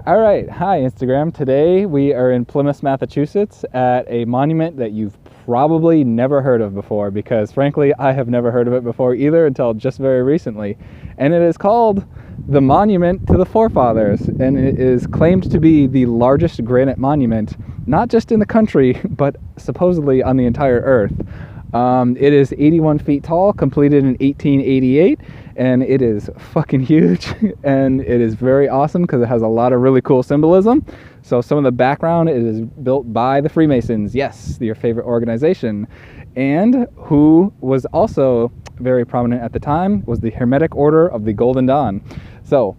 All right, hi Instagram. Today we are in Plymouth, Massachusetts at a monument that you've probably never heard of before, because frankly I have never heard of it before either until just very recently. And it is called the Monument to the Forefathers, and it is claimed to be the largest granite monument, not just in the country, but supposedly on the entire earth. It is 81 feet tall, completed in 1888, and it is fucking huge, and it is very awesome because it has a lot of really cool symbolism. So some of the background, it is built by the Freemasons, yes, your favorite organization, and who was also very prominent at the time was the Hermetic Order of the Golden Dawn. So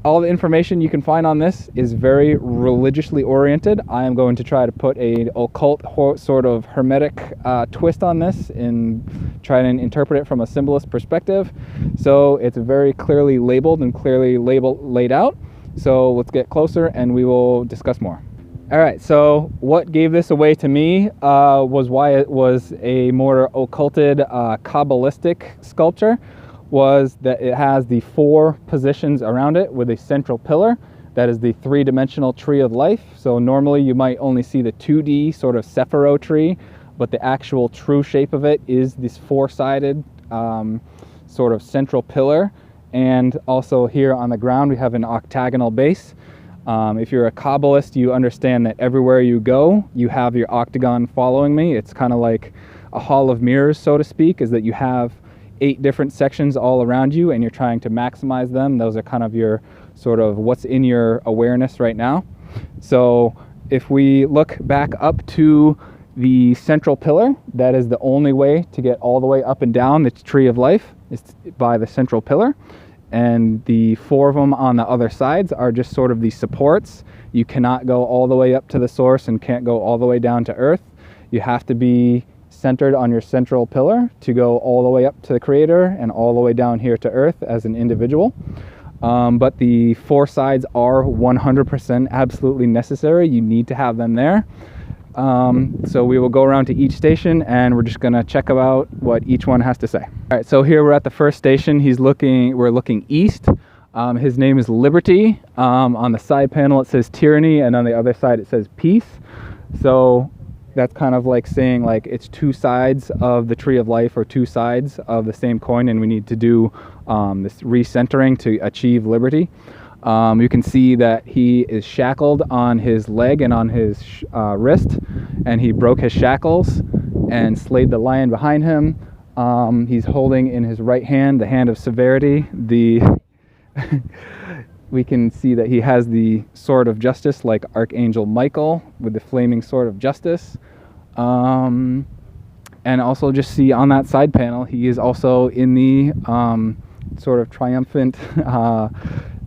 all the information you can find on this is very religiously oriented. I am going to try to put an occult sort of hermetic twist on this and try and interpret it from a symbolist perspective. So it's very clearly labeled and clearly laid out. So let's get closer and we will discuss more. All right, so what gave this away to me was why it was a more occulted kabbalistic sculpture, was that it has the 4 positions around it with a central pillar. That is the 3-dimensional tree of life. So normally you might only see the 2D sort of Sephiroth tree, but the actual true shape of it is this 4-sided sort of central pillar. And also here on the ground we have an octagonal base. If you're a kabbalist, you understand that everywhere you go, you have your octagon following me. It's kind of like a hall of mirrors, so to speak, is that you have 8 different sections all around you and you're trying to maximize them. Those are kind of your sort of what's in your awareness right now. So if we look back up to the central pillar, that is the only way to get all the way up and down the tree of life, is by the central pillar. And the 4 of them on the other sides are just sort of the supports. You cannot go all the way up to the source and can't go all the way down to earth. You have to be centered on your central pillar to go all the way up to the creator and all the way down here to earth as an individual. But the 4 sides are 100% absolutely necessary. You need to have them there. So we will go around to each station and we're just gonna check about what each one has to say. All right, so here we're at the first station. We're looking east. His name is Liberty. On the side panel it says tyranny, and on the other side it says peace. So that's kind of like saying like it's 2 sides of the tree of life or 2 sides of the same coin, and we need to do this recentering to achieve liberty. You can see that he is shackled on his leg and on his wrist, and he broke his shackles and slayed the lion behind him. He's holding in his right hand the hand of severity. We can see that he has the sword of justice like Archangel Michael with the flaming sword of justice. And also just see on that side panel, he is also in the sort of triumphant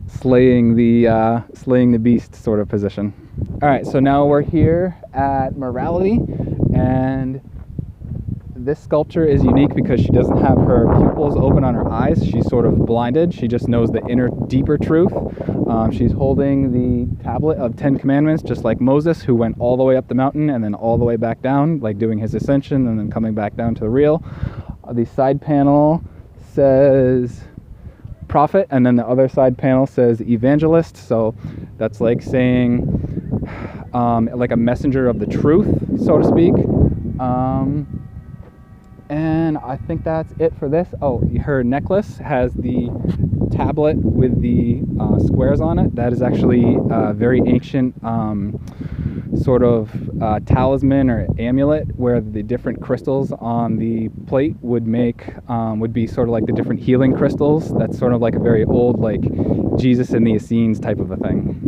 slaying the beast sort of position. All right, so now we're here at Morality, and this sculpture is unique because she doesn't have her pupils open on her eyes. She's sort of blinded. She just knows the inner, deeper truth. She's holding the tablet of 10 Commandments, just like Moses, who went all the way up the mountain and then all the way back down, like doing his ascension and then coming back down to the real. The side panel says prophet, and then the other side panel says evangelist. So that's like saying like a messenger of the truth, so to speak. And I think that's it for this. Oh, her necklace has the tablet with the squares on it. That is actually a very ancient sort of talisman or amulet, where the different crystals on the plate would be sort of like the different healing crystals. That's sort of like a very old, like Jesus and the Essenes type of a thing.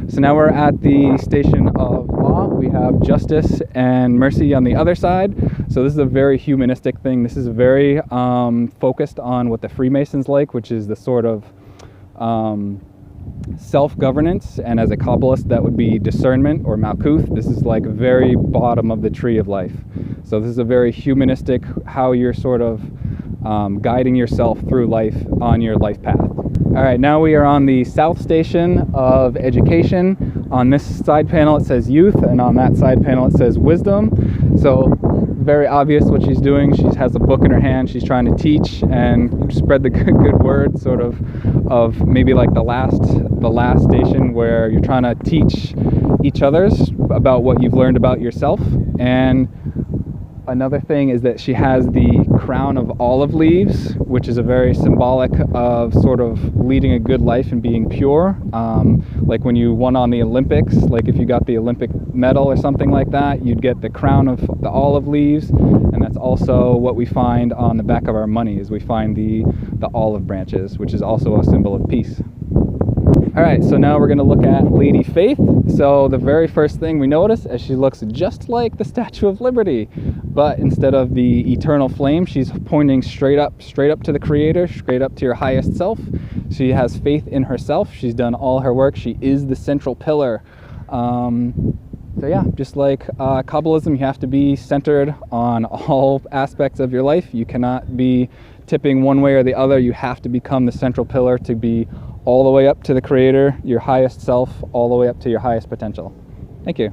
So now we're at the station of law. We have justice and mercy on the other side. So this is a very humanistic thing. This is very focused on what the Freemasons like, which is the sort of self-governance, and as a Kabbalist that would be discernment or Malkuth. This is like very bottom of the tree of life. So this is a very humanistic, how you're sort of guiding yourself through life on your life path. All right, now we are on the south station of education. On this side panel it says youth, and on that side panel it says wisdom. So very obvious what she's doing. She has a book in her hand. She's trying to teach and spread the good word, sort of maybe like the last station where you're trying to teach each others about what you've learned about yourself. And another thing is that she has the crown of olive leaves, which is a very symbolic of sort of leading a good life and being pure. Like when you won on the Olympics, like if you got the Olympic medal or something like that, you'd get the crown of the olive leaves. And that's also what we find on the back of our money, is we find the olive branches, which is also a symbol of peace. All right, so now we're going to look at Lady Faith. So the very first thing we notice is she looks just like the Statue of Liberty, but instead of the eternal flame, she's pointing straight up to the Creator, straight up to your highest self. She has faith in herself. She's done all her work. She is the central pillar. So yeah, just like Kabbalism, you have to be centered on all aspects of your life. You cannot be tipping one way or the other. You have to become the central pillar to be all the way up to the Creator, your highest self, all the way up to your highest potential. Thank you.